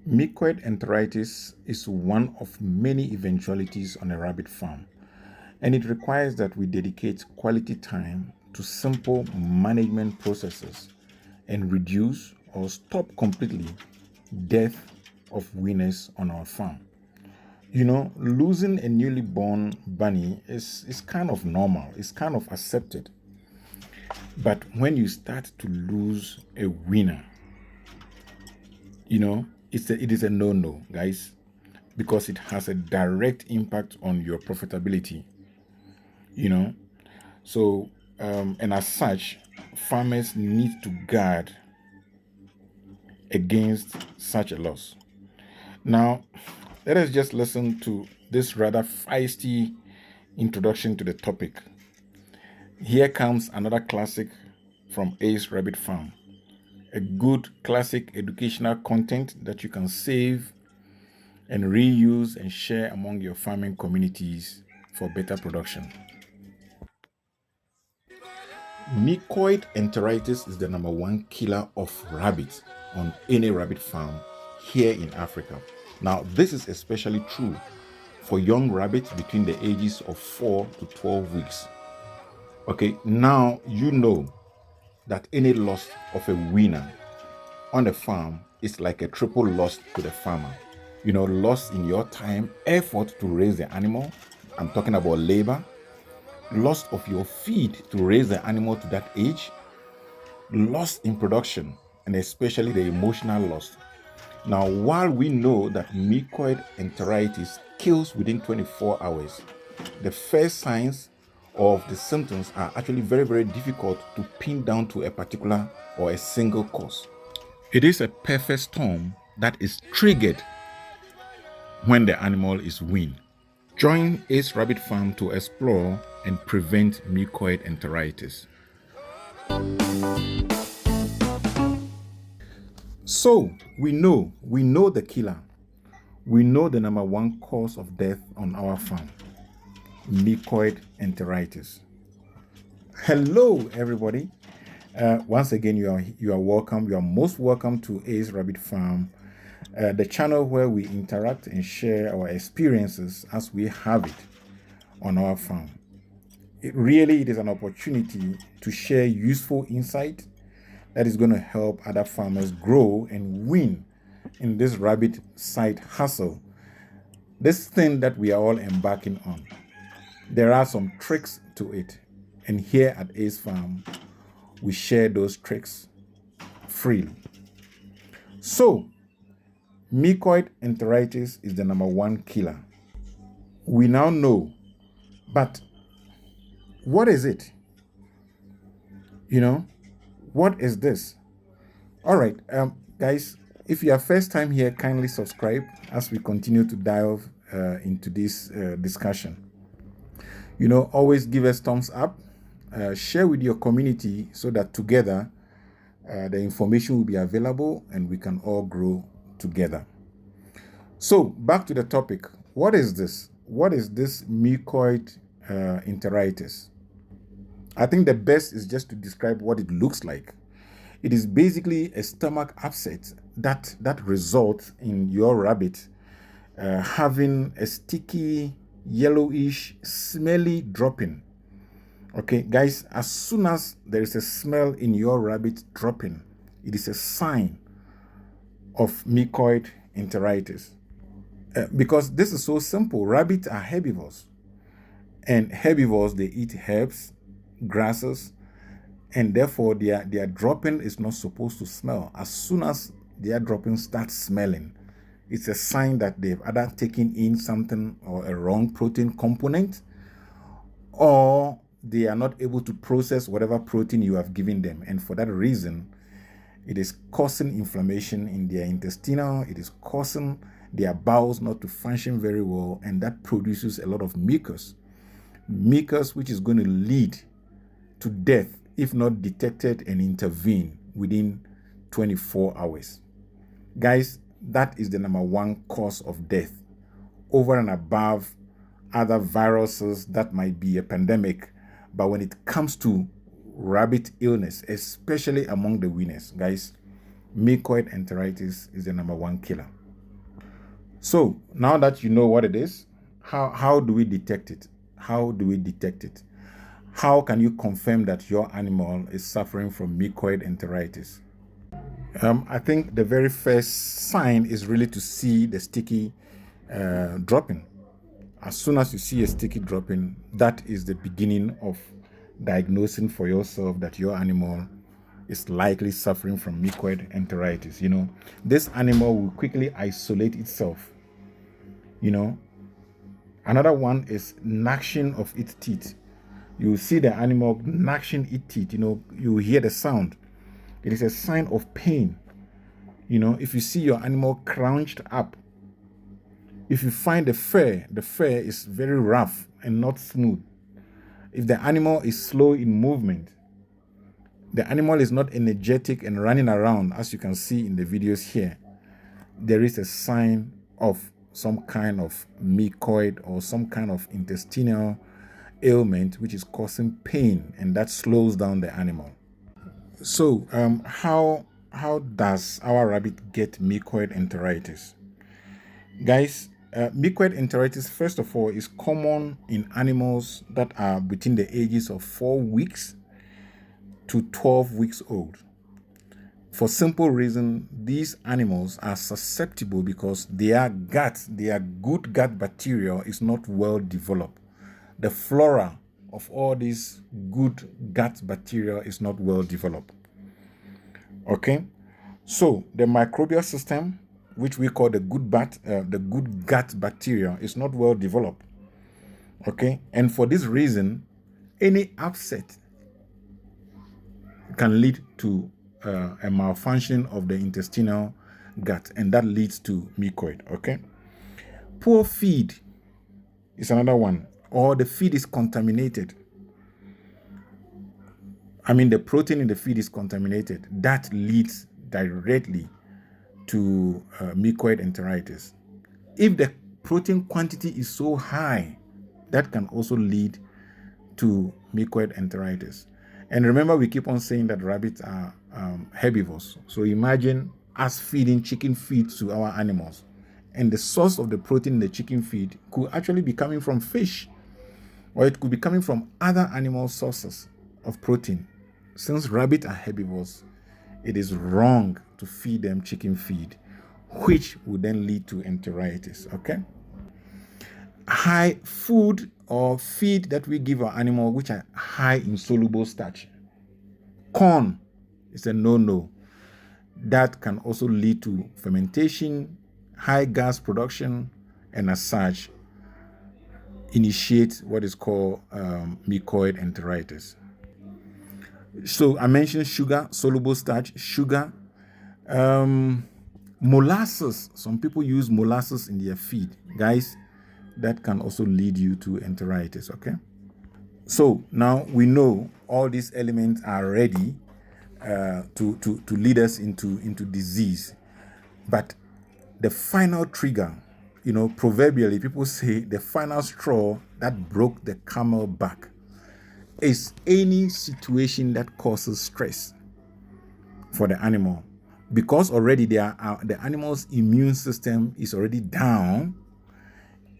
Mucoid enteritis is one of many eventualities on a rabbit farm, and it requires that we dedicate quality time to simple management processes and reduce or stop completely death of weaners on our farm. Losing a newly born bunny is kind of normal, it's kind of accepted. But when you start to lose a weaner, it is a no-no, guys, because it has a direct impact on your profitability. you know and as such, farmers need to guard against such a loss. Now, let us just listen to this rather feisty introduction to the topic. Here comes another classic from Ace Rabbit Farm, a good classic educational content that you can save and reuse and share among your farming communities for better production. Mucoid enteritis is the #1 killer of rabbits on any rabbit farm here in Africa. Now, this is especially true for young rabbits between the ages of 4 to 12 weeks. Okay, now you know that any loss of a weaner on a farm is like a triple loss to the farmer. Loss in your time, effort to raise the animal. I'm talking about labor. Loss of your feed to raise the animal to that age. Loss in production, and especially the emotional loss. Now, while we know that mucoid enteritis kills within 24 hours, the first signs of the symptoms are actually very, very difficult to pin down to a particular or a single cause. It is a perfect storm that is triggered when the animal is weaned. Join Ace Rabbit Farm to explore and prevent mucoid enteritis. So we know the killer. We know the #1 cause of death on our farm, mucoid enteritis. Hello, everybody. Once again, you are welcome. You are most welcome to Ace Rabbit Farm, the channel where we interact and share our experiences as we have it on our farm. It is an opportunity to share useful insight that is going to help other farmers grow and win in this rabbit side hustle, this thing that we are all embarking on. There are some tricks to it, and here at Ace Farm, we share those tricks freely. So, mucoid enteritis is the #1 killer. We now know, but what is it? What is this? All right, guys, if you are first time here, kindly subscribe as we continue to dive into this discussion. Always give us thumbs up, share with your community so that together the information will be available and we can all grow together. So back to the topic. What is this? What is this mucoid enteritis? I think the best is just to describe what it looks like. It is basically a stomach upset that results in your rabbit having a sticky, yellowish, smelly dropping. Okay, guys, as soon as there is a smell in your rabbit dropping, it is a sign of mucoid enteritis. Because this is so simple. Rabbits are herbivores, and herbivores, they eat herbs, grasses, and therefore their dropping is not supposed to smell. As soon as their dropping starts smelling, it's a sign that they've either taken in something or a wrong protein component, or they are not able to process whatever protein you have given them, and for that reason it is causing inflammation in their intestinal, it is causing their bowels not to function very well, and that produces a lot of mucus, which is going to lead to death if not detected and intervened within 24 hours. Guys, that is the #1 cause of death, over and above other viruses that might be a pandemic. But when it comes to rabbit illness, especially among the weaners, guys, mucoid enteritis is the #1 killer. So now that you know what it is, how do we detect it? How do we detect it? How can you confirm that your animal is suffering from mucoid enteritis? I think the very first sign is really to see the sticky dropping. As soon as you see a sticky dropping, that is the beginning of diagnosing for yourself that your animal is likely suffering from mucoid enteritis. This animal will quickly isolate itself. Another one is gnashing of its teeth. You see the animal gnashing its teeth. You hear the sound. It is a sign of pain. If you see your animal crouched up, if you find the fur is very rough and not smooth. If the animal is slow in movement, the animal is not energetic and running around, as you can see in the videos here, there is a sign of some kind of mucoid or some kind of intestinal ailment which is causing pain, and that slows down the animal. So how does our rabbit get mucoid enteritis? Guys, mucoid enteritis, first of all, is common in animals that are between the ages of 4 weeks to 12 weeks old. For simple reason, these animals are susceptible because their good gut bacteria is not well developed. The flora of all these good gut bacteria is not well developed. Okay, so the microbial system, which we call the good gut bacteria, is not well developed. Okay, and for this reason, any upset can lead to a malfunction of the intestinal gut, and that leads to mucoid. Okay, poor feed is another one, or the feed is contaminated. The protein in the feed is contaminated. That leads directly to mucoid enteritis. If the protein quantity is so high, that can also lead to mucoid enteritis. And remember, we keep on saying that rabbits are herbivores. So imagine us feeding chicken feed to our animals, and the source of the protein in the chicken feed could actually be coming from fish, or it could be coming from other animal sources of protein. Since rabbits are herbivores, it is wrong to feed them chicken feed, which would then lead to enteritis. Okay? High food or feed that we give our animal which are high in soluble starch. Corn is a no-no. That can also lead to fermentation, high gas production, and as such, initiate what is called mucoid enteritis. So I mentioned sugar, soluble starch, sugar, molasses. Some people use molasses in their feed. Guys, that can also lead you to enteritis. Okay, so now we know all these elements are ready to lead us into disease, but the final trigger, proverbially people say the final straw that broke the camel back, is any situation that causes stress for the animal, because already the animal's immune system is already down.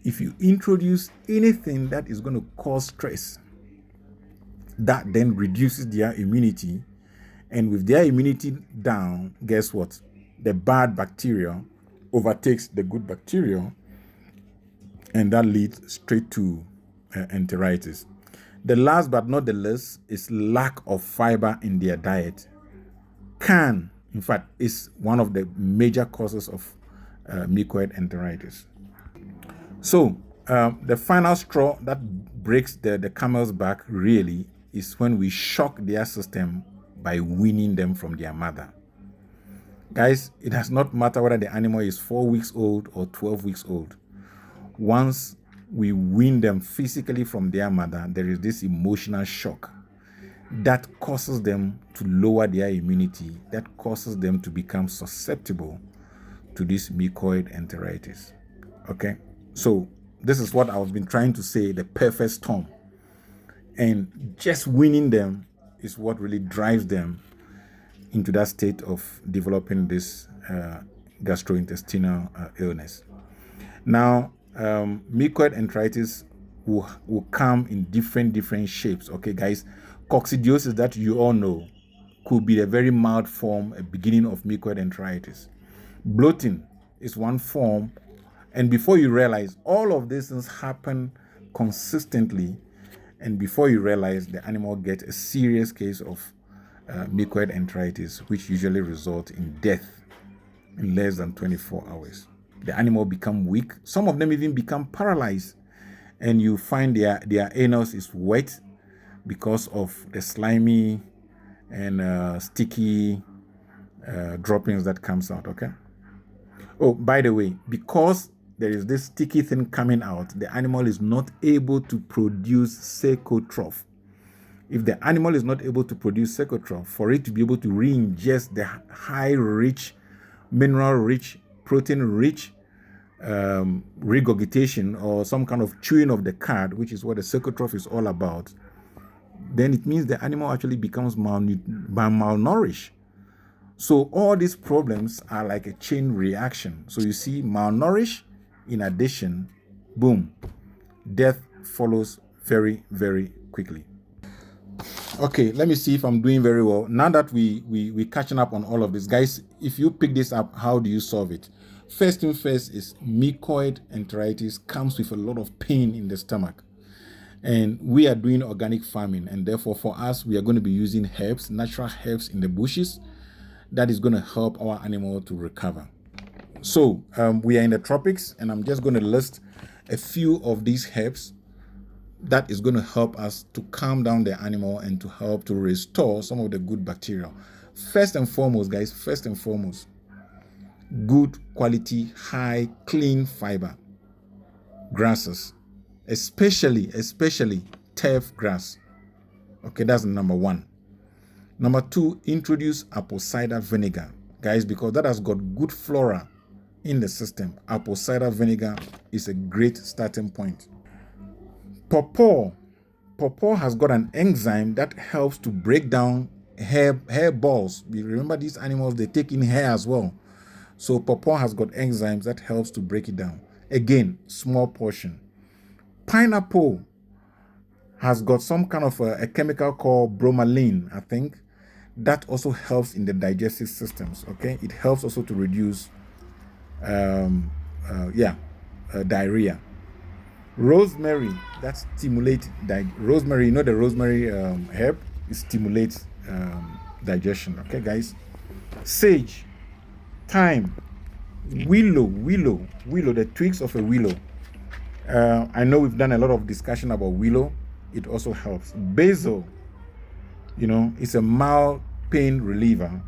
If you introduce anything that is going to cause stress, that then reduces their immunity, and with their immunity down, guess what? The bad bacteria overtakes the good bacteria, and that leads straight to enteritis. The last but not the least is lack of fiber in their diet. In fact, is one of the major causes of mucoid enteritis. So the final straw that breaks the camel's back really is when we shock their system by weaning them from their mother. Guys, it does not matter whether the animal is 4 weeks old or 12 weeks old. Once we wean them physically from their mother, there is this emotional shock that causes them to lower their immunity, that causes them to become susceptible to this mucoid enteritis. Okay, so this is what I've been trying to say, the perfect storm. And just weaning them is what really drives them into that state of developing this gastrointestinal illness. Now, mucoid enteritis will come in different shapes. Okay, guys, coccidiosis that you all know could be a very mild form, a beginning of mucoid enteritis. Bloating is one form, and before you realize, all of these things happen consistently, and before you realize, the animal gets a serious case of mucoid enteritis, which usually results in death in less than 24 hours. The animal become weak. Some of them even become paralyzed, and you find their anus is wet because of the slimy and sticky droppings that comes out. Okay. Oh, by the way, because there is this sticky thing coming out, the animal is not able to produce secotroph. If the animal is not able to produce secotroph, for it to be able to re-ingest the high-rich, mineral-rich, protein-rich regurgitation or some kind of chewing of the cud, which is what the secotroph is all about, then it means the animal actually becomes malnourished. So all these problems are like a chain reaction. So you see, malnourished, in addition, boom, death follows very, very quickly. Okay, let me see if I'm doing very well. Now that we're catching up on all of this, guys, if you pick this up, how do you solve it? First thing first is mucoid enteritis comes with a lot of pain in the stomach. And we are doing organic farming, and therefore for us, we are going to be using herbs, natural herbs in the bushes that is going to help our animal to recover. So we are in the tropics, and I'm just going to list a few of these herbs that is going to help us to calm down the animal and to help to restore some of the good bacteria. First and foremost, guys, good quality, high, clean fiber grasses, especially turf grass. Okay, that's number one. Number two, introduce apple cider vinegar, guys, because that has got good flora in the system. Apple cider vinegar is a great starting point. Pawpaw has got an enzyme that helps to break down hair balls. We remember these animals, they take in hair as well. So pawpaw has got enzymes that helps to break it down. Again, small portion. Pineapple has got some kind of a chemical called bromelain, I think, that also helps in the digestive systems. Okay, it helps also to reduce diarrhea. Rosemary, that stimulates rosemary. You know, the rosemary herb, it stimulates digestion. Okay, guys. Sage, thyme, willow, the twigs of a willow. I know we've done a lot of discussion about willow. It also helps. Basil, you know, it's a mild pain reliever,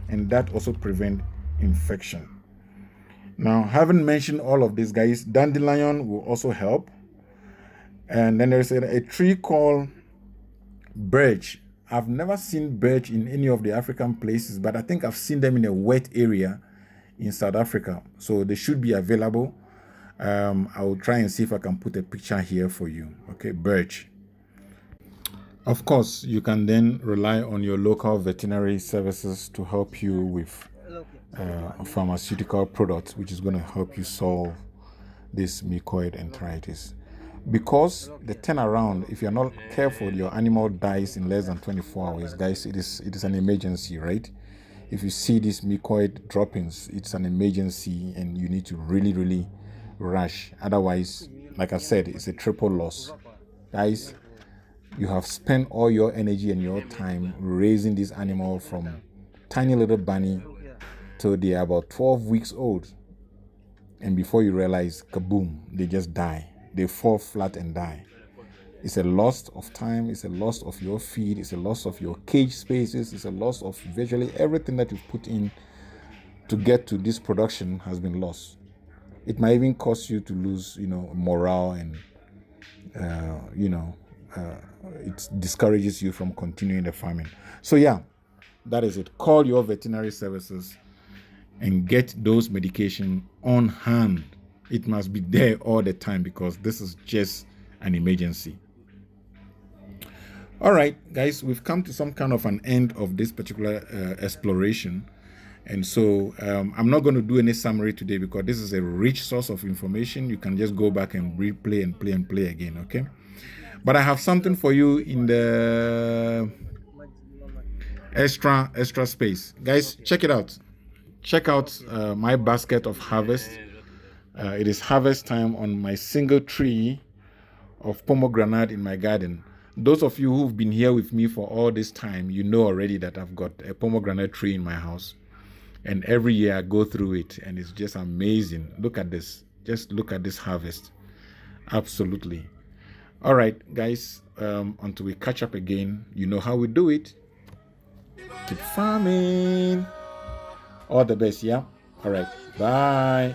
and that also prevents infection. Now, having mentioned all of these, guys, dandelion will also help. And then there's a tree called birch. I've never seen birch in any of the African places, but I think I've seen them in a wet area in South Africa. So they should be available. I will try and see if I can put a picture here for you. Okay, birch. Of course, you can then rely on your local veterinary services to help you with pharmaceutical products, which is going to help you solve this mucoid enteritis. Because the turnaround, if you're not careful, your animal dies in less than 24 hours. Guys, it is an emergency, right? If you see these mucoid droppings, it's an emergency and you need to really rush. Otherwise, like I said, it's a triple loss. Guys, you have spent all your energy and your time raising this animal from tiny little bunny till they are about 12 weeks old. And before you realize, kaboom, they just die. They fall flat and die. It's a loss of time. It's a loss of your feed. It's a loss of your cage spaces. It's a loss of virtually everything that you've put in to get to this production has been lost. It might even cause you to lose, morale and, it discourages you from continuing the farming. So yeah, that is it. Call your veterinary services and get those medication on hand. It must be there all the time because this is just an emergency. All right, guys, we've come to some kind of an end of this particular exploration. And so I'm not going to do any summary today because this is a rich source of information. You can just go back and replay and play again, okay? But I have something for you in the extra space. Guys, check it out. Check out my basket of harvest. It is harvest time on my single tree of pomegranate in my garden. Those of you who've been here with me for all this time, you know already that I've got a pomegranate tree in my house. And every year I go through it and it's just amazing. Look at this. Just look at this harvest. Absolutely. All right, guys, until we catch up again, you know how we do it. Keep farming. All the best, yeah? All right, bye.